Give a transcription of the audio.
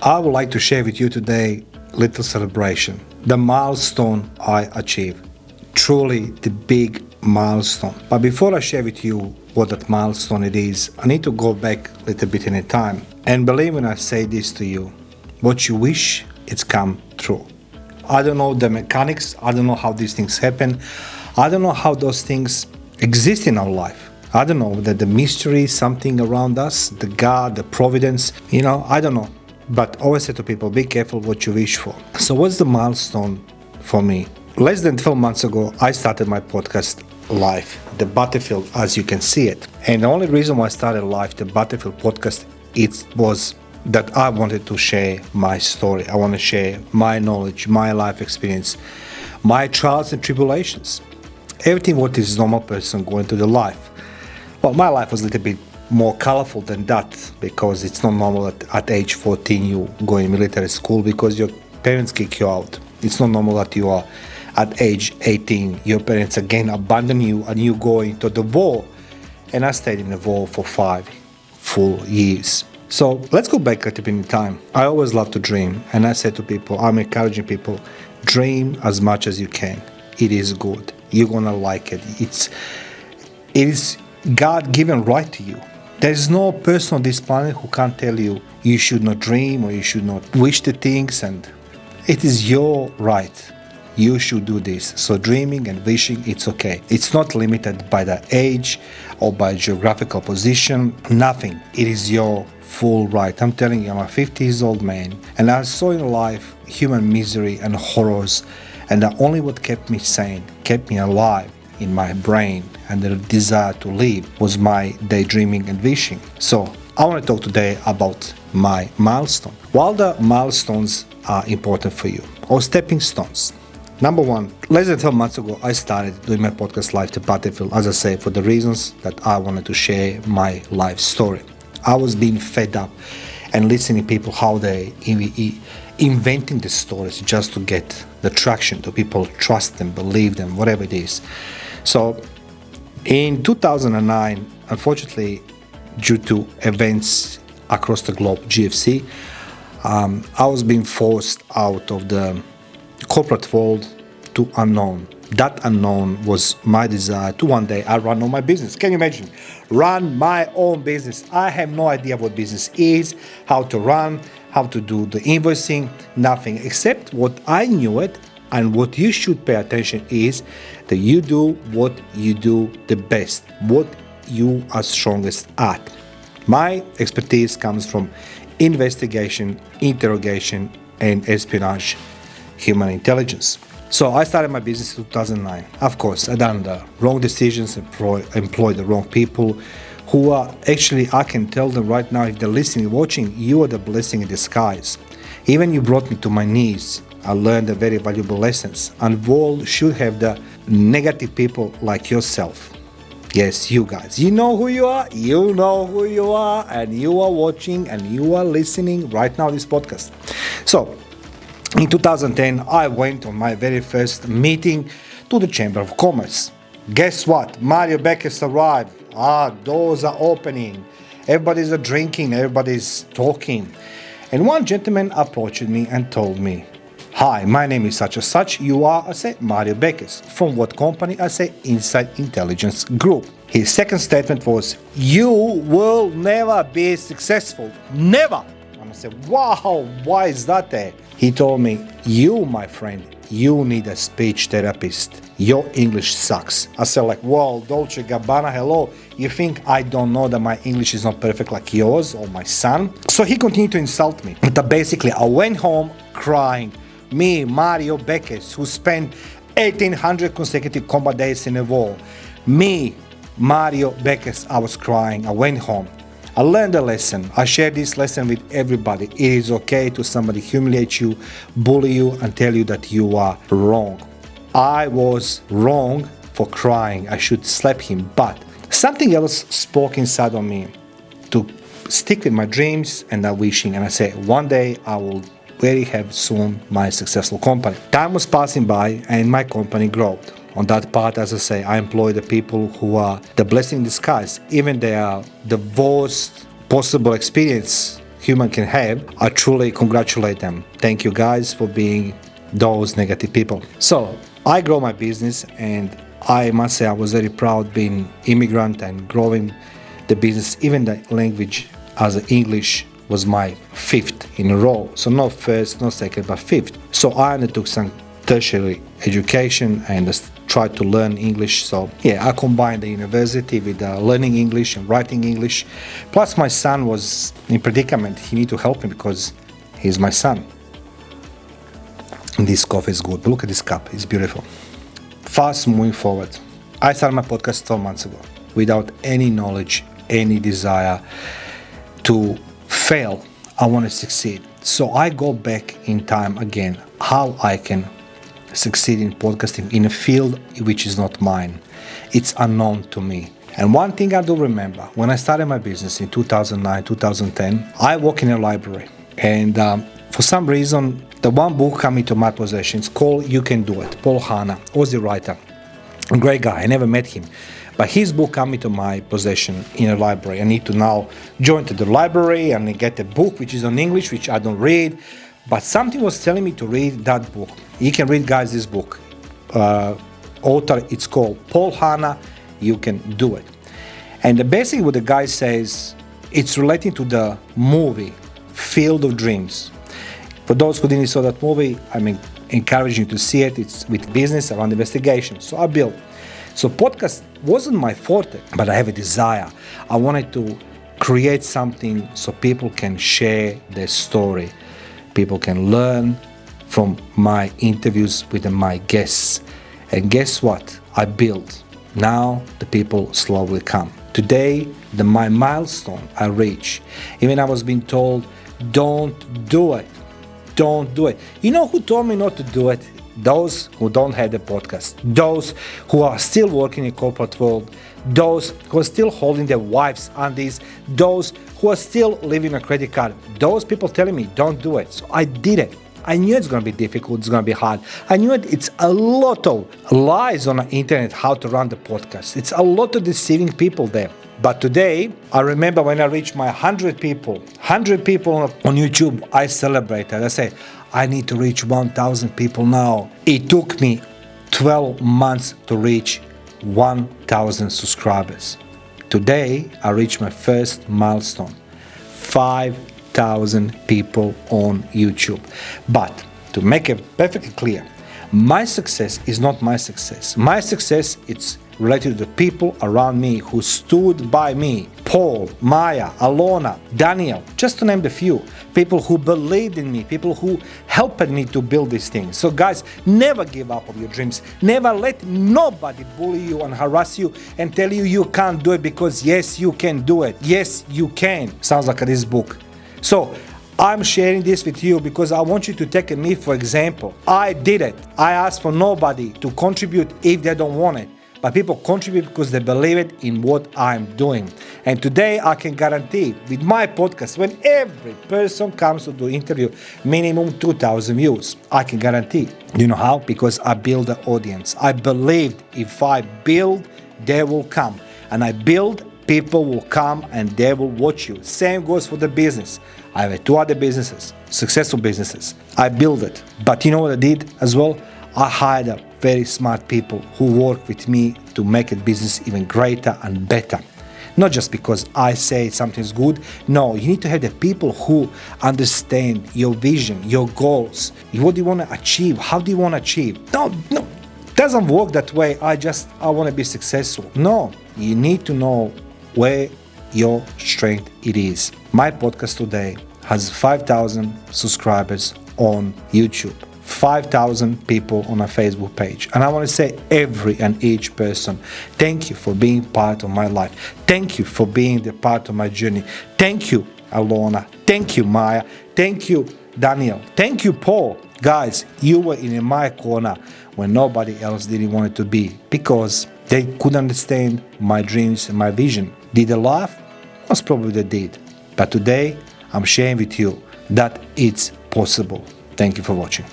I would like to share with you today little celebration, the milestone I achieved. Truly the big milestone. But before I share with you what that milestone it is, I need to go back a little bit in time. And believe when I say this to you, what you wish, it's come true. I don't know the mechanics, I don't know how these things happen, I don't know how those things exist in our life. I don't know that the mystery, something around us, the God, the providence, I don't know. But always say to people, be careful what you wish for. So what's the milestone for me? Less than 12 months ago, I started my podcast live, The Battlefield, as you can see it. And the only reason why I started live, The Battlefield podcast, it was that I wanted to share my story. I want to share my knowledge, my life experience, my trials and tribulations. Everything what is normal person going through the life. Well, my life was a little bit more colorful than that because it's not normal at age 14 you go in military school because your parents kick you out. It's not normal that you are at age 18, your parents again abandon you and you go into the war. And I stayed in the war for 5 full years. So let's go back a little bit in time. I always love to dream, and I say to people, I'm encouraging people, dream as much as you can. It is good. You're gonna like it. It is God-given right to you. There is no person on this planet who can't tell you you should not dream or you should not wish the things, and it is your right. You should do this. So dreaming and wishing, it's okay. It's not limited by the age or by geographical position, nothing. It is your full right. I'm telling you, I'm a 50 years old man and I saw in life human misery and horrors, and the only what kept me sane, kept me alive in my brain and the desire to live was my daydreaming and wishing. So I want to talk today about my milestone. While the milestones are important for you, or stepping stones. Number one, less than 12 months ago, I started doing my podcast live, The Battlefield, as I say, for the reasons that I wanted to share my life story. I was being fed up and listening to people how they inventing the stories just to get the traction, to people trust them, believe them, whatever it is. So in 2009, unfortunately, due to events across the globe, GFC, I was being forced out of the corporate world to unknown. That unknown was my desire to one day I run on my business. Can you imagine? Run my own business. I have no idea what business is, how to run, how to do the invoicing, nothing except what I knew it. And what you should pay attention is that you do what you do the best, what you are strongest at. My expertise comes from investigation, interrogation, and espionage, human intelligence. So I started my business in 2009. Of course, I done the wrong decisions, employed the wrong people who are actually, I can tell them right now, if they're listening, watching, you are the blessing in disguise. Even you brought me to my knees. I learned the very valuable lessons. And world should have the negative people like yourself. Yes, you guys. You know who you are. You know who you are. And you are watching and you are listening right now this podcast. So, in 2010, I went on my very first meeting to the Chamber of Commerce. Guess what? Mario Bekes arrived. Doors are opening. Everybody's drinking. Everybody's talking. And one gentleman approached me and told me, "Hi, my name is such and such. You are," I say, "Mario Bekes." "From what company?" I say, "Inside Intelligence Group." His second statement was, "You will never be successful. Never." And I said, "Wow, why is that there?" He told me, "You, my friend, you need a speech therapist. Your English sucks." I said like, "Well, Dolce Gabbana, hello. You think I don't know that my English is not perfect like yours or my son?" So he continued to insult me. But basically, I went home crying. Me, Mario Bekes, who spent 1,800 consecutive combat days in a war. Me, Mario Bekes, I was crying. I went home. I learned a lesson. I share this lesson with everybody. It is okay to somebody humiliate you, bully you, and tell you that you are wrong. I was wrong for crying. I should slap him. But something else spoke inside of me to stick with my dreams and that wishing. And I said, one day I will very have soon my successful company. Time was passing by and my company grew. On that part, as I say, I employ the people who are the blessing in disguise. Even they are the worst possible experience human can have, I truly congratulate them. Thank you guys for being those negative people. So I grow my business, and I must say I was very proud being immigrant and growing the business. Even the language as English was my fifth in a row. So not first, not second, but fifth. So I undertook some tertiary education and tried to learn English. So yeah, I combined the university with learning English and writing English. Plus my son was in predicament. He needed to help me because he's my son. And this coffee is good. But look at this cup, it's beautiful. Fast moving forward. I started my podcast 12 months ago without any knowledge, any desire to fail. I want to succeed. So I go back in time again, how I can succeed in podcasting in a field which is not mine. It's unknown to me. And one thing I do remember, when I started my business in 2009, 2010, I work in a library. And for some reason, the one book came into my possession. It's called You Can Do It. Paul Hanna, Aussie writer. A great guy. I never met him. But his book came into my possession in a library. I need to now join to the library and get a book which is on English, which I don't read. But something was telling me to read that book. You can read, guys, this book. Author, it's called Paul Hanna, You Can Do It. And basically what the guy says, it's relating to the movie, Field of Dreams. For those who didn't saw that movie, I'm encouraging you to see it. It's with business around investigation. So I built. So podcast wasn't my forte, but I have a desire. I wanted to create something so people can share their story. People can learn from my interviews with my guests. And guess what? I built. Now the people slowly come. Today, my milestone I reach. Even I was being told, don't do it. Don't do it. You know who told me not to do it? Those who don't have a podcast. Those who are still working in the corporate world. Those who are still holding their wives' undies. Those who are still living on a credit card. Those people telling me, don't do it. So I did it. I knew it's going to be difficult, it's going to be hard. I knew it's a lot of lies on the internet how to run the podcast. It's a lot of deceiving people there. But today, I remember when I reached my 100 people on YouTube, I celebrated. I said, I need to reach 1,000 people now. It took me 12 months to reach 1,000 subscribers. Today, I reached my first milestone, 5,000 people on YouTube. But to make it perfectly clear, my success is not my success. My success, it's related to the people around me who stood by me. Paul, Maya, Alona, Daniel, just to name the few. People who believed in me, people who helped me to build these things. So guys, never give up on your dreams. Never let nobody bully you and harass you and tell you you can't do it, because yes, you can do it. Yes, you can. Sounds like this book. So I'm sharing this with you because I want you to take me for example. I did it. I asked for nobody to contribute if they don't want it. But people contribute because they believe it in what I'm doing. And today I can guarantee with my podcast, when every person comes to do interview, minimum 2,000 views, I can guarantee. Do you know how? Because I build the audience. I believed if I build, they will come. And I build, people will come and they will watch you. Same goes for the business. I have 2 other businesses, successful businesses. I build it. But you know what I did as well? I hired very smart people who work with me to make a business even greater and better. Not just because I say something's good. No, you need to have the people who understand your vision, your goals. What do you want to achieve? How do you want to achieve? No, it doesn't work that way. I want to be successful. No, you need to know where your strength it is. My podcast today has 5,000 subscribers on YouTube. 5,000 people on a Facebook page. And I want to say every and each person, thank you for being part of my life. Thank you for being the part of my journey. Thank you, Alona. Thank you, Maya. Thank you, Daniel. Thank you, Paul. Guys, you were in my corner when nobody else didn't want it to be, because they couldn't understand my dreams and my vision. Did they laugh? Most probably they did. But today, I'm sharing with you that it's possible. Thank you for watching.